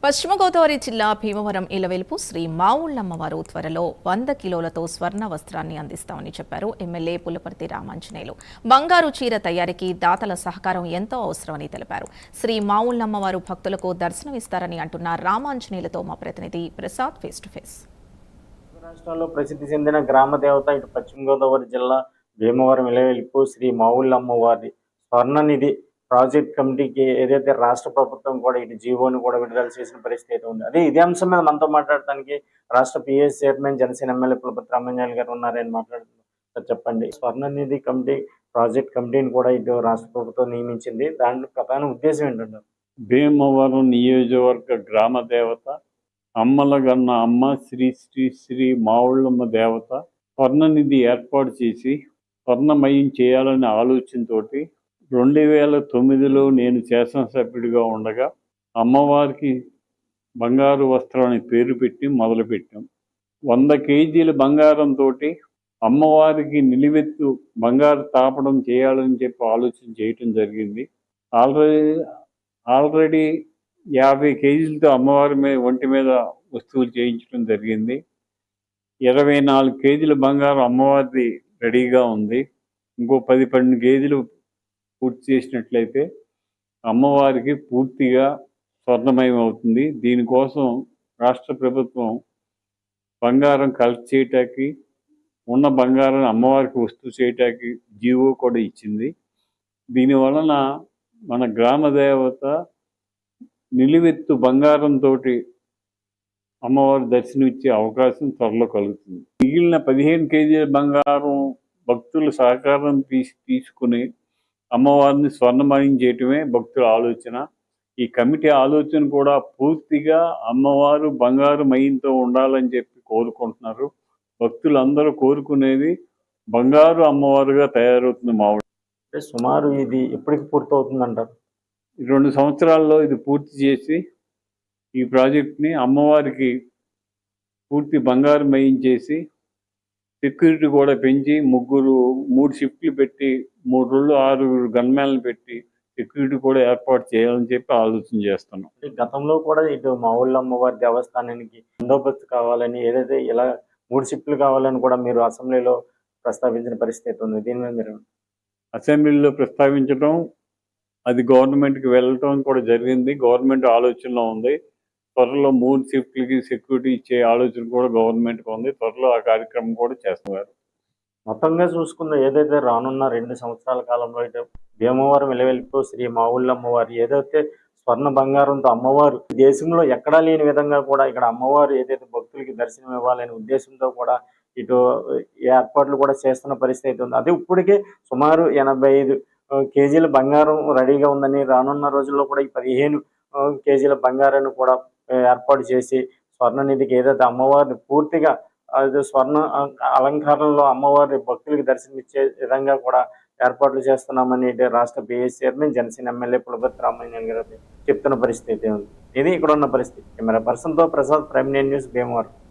పశ్చిమ గోదావరి జిల్లా భీమవరం ఇలవెలుపు శ్రీ మావుళ్లమ్మవారు త్వరలో 100 కిలోలతో స్వర్ణ వస్త్రాన్ని అందిస్తామని చెప్పారు ఎమ్మెల్యే పులపర్తి రామాంజనేయులు. బంగారు చీర తయారీకి దాతల సహకారం ఎంతో అవసరమని తెలిపారు. శ్రీ మావుళ్లమ్మవారు భక్తులకు దర్శనమిస్తారని అంటున్న రామాంజనేయులతో మా ప్రతినిధి ప్రసాద్ ఫేస్ టు ఫేస్. రాష్ట్రంలో ప్రసిద్ధి చెందిన గ్రామ దేవత ఇటు పశ్చిమ గోదావరి జిల్లా భీమవరం ఇలవెలుపు శ్రీ మావుళ్లమ్మవారి స్వర్ణనిధి ప్రాజెక్ట్ కమిటీకి ఏదైతే రాష్ట్ర ప్రభుత్వం కూడా ఇటు జీవోని కూడా విడుదల చేసిన పరిస్థితి అయితే ఉంది. అదే ఇదే అంశం మీద మనతో మాట్లాడటానికి రాష్ట్ర PS chairman Janasena MLA Pulaparthi Ramanjaneyulu గారు ఉన్నారని మాట్లాడుతున్నారు. సార్ చెప్పండి, స్వర్ణనిధి కమిటీ ప్రాజెక్ట్ కమిటీని కూడా ఇటు రాష్ట్ర ప్రభుత్వం నియమించింది. దాంట్లో ప్రధాన ఉద్దేశం ఏంటంటారు? భీమవరం నియోజకవర్గ గ్రామ దేవత అమ్మలగన్న అమ్మ శ్రీ శ్రీ శ్రీ మావుళ్ళమ్మ దేవత స్వర్ణనిధి ఏర్పాటు చేసి స్వర్ణమయం చేయాలనే ఆలోచనతోటి 2009లో నేను శాసనసభ్యుడిగా ఉండగా అమ్మవారికి బంగారు వస్త్రం అనే పేరు పెట్టి మొదలుపెట్టాం. 100 కేజీల బంగారంతో అమ్మవారికి నిలువెత్తు బంగారు తాపడం చేయాలని చెప్పి ఆలోచన చేయటం జరిగింది. ఆల్రెడీ 50 కేజీలతో అమ్మవారి ఒంటి మీద వస్తువులు చేయించడం జరిగింది. 24 కేజీల బంగారం అమ్మవారిది రెడీగా ఉంది. ఇంకో 10-12 కేజీలు పూర్తి చేసినట్లయితే అమ్మవారికి పూర్తిగా స్వర్ణమయం అవుతుంది. దీనికోసం రాష్ట్ర ప్రభుత్వం బంగారం కలెక్ట్ చేయటానికి, ఉన్న బంగారం అమ్మవారికి వస్తువు చేయటానికి జీవో కూడా ఇచ్చింది. దీనివలన మన గ్రామ దేవత నిలువెత్తు బంగారంతో అమ్మవారి దర్శనం ఇచ్చే అవకాశం త్వరలో కలుగుతుంది. మిగిలిన 15 కేజీల బంగారం భక్తుల సహకారం తీసుకుని అమ్మవారిని స్వర్ణమయం చేయటమే భక్తుల ఆలోచన. ఈ కమిటీ ఆలోచన కూడా పూర్తిగా అమ్మవారు బంగారు మయంతో ఉండాలని చెప్పి కోరుకుంటున్నారు. భక్తులందరూ కోరుకునేది బంగారు అమ్మవారుగా తయారవుతుంది మావుడు. సుమారు ఇది ఎప్పటికి పూర్తవుతుంది అంటారు? 2 సంవత్సరాల్లో ఇది పూర్తి చేసి ఈ ప్రాజెక్ట్ని అమ్మవారికి పూర్తి బంగారు మయం చేసి సెక్యూరిటీ కూడా పెంచి 3 షిఫ్ట్లు పెట్టి 3 రోజులు 6 గన్మ్యాన్లు పెట్టి సెక్యూరిటీ కూడా ఏర్పాటు చేయాలని చెప్పి ఆలోచన చేస్తున్నాం. గతంలో కూడా ఇటు మావుళ్ళమ్మవారి దేవస్థానానికి బందోబస్తు కావాలని, ఏదైతే ఇలా 3 షిఫ్ట్లు కావాలని కూడా మీరు అసెంబ్లీలో ప్రస్తావించిన పరిస్థితి ఉంది. దీని మీద మీరు అసెంబ్లీలో ప్రస్తావించడం, అది గవర్నమెంట్కి వెళ్ళటం కూడా జరిగింది. గవర్నమెంట్ ఆలోచనలో ఉంది. త్వరలో 3 షిఫ్ట్లకి సెక్యూరిటీ ఇచ్చే ఆలోచన కూడా గవర్నమెంట్కి ఉంది. త్వరలో ఆ కార్యక్రమం కూడా చేస్తున్నారు. మొత్తంగా చూసుకున్న ఏదైతే రానున్న 2 సంవత్సరాల కాలంలో అయితే భీమవరం ఇలవెలుపు శ్రీ మావుళ్ళమ్మవారి ఏదైతే స్వర్ణ బంగారంతో అమ్మవారు దేశంలో ఎక్కడా లేని విధంగా కూడా ఇక్కడ అమ్మవారు ఏదైతే భక్తులకి దర్శనం ఇవ్వాలనే ఉద్దేశంతో కూడా ఇటు ఏర్పాట్లు కూడా చేస్తున్న పరిస్థితి ఉంది. అది ఇప్పటికే సుమారు 85 కేజీల బంగారం రెడీగా ఉందని, రానున్న రోజుల్లో కూడా ఈ 15 కేజీల బంగారాన్ని కూడా ఏర్పాటు చేసి స్వర్ణనిధికి ఏదైతే అమ్మవారిని పూర్తిగా అది స్వర్ణ అలంకారంలో అమ్మవారి భక్తులకి దర్శనమిచ్చే విధంగా కూడా ఏర్పాట్లు చేస్తున్నామని రాష్ట్ర PS chairman Janasena MLA Pulaparthi Ramanjaneyulu గారు చెప్తున్న పరిస్థితి ఉంది. ఇది ఇక్కడ ఉన్న పరిస్థితి. కెమెరా పర్సన్తో ప్రసాద్, ప్రైమ్9 న్యూస్, భీమవరం.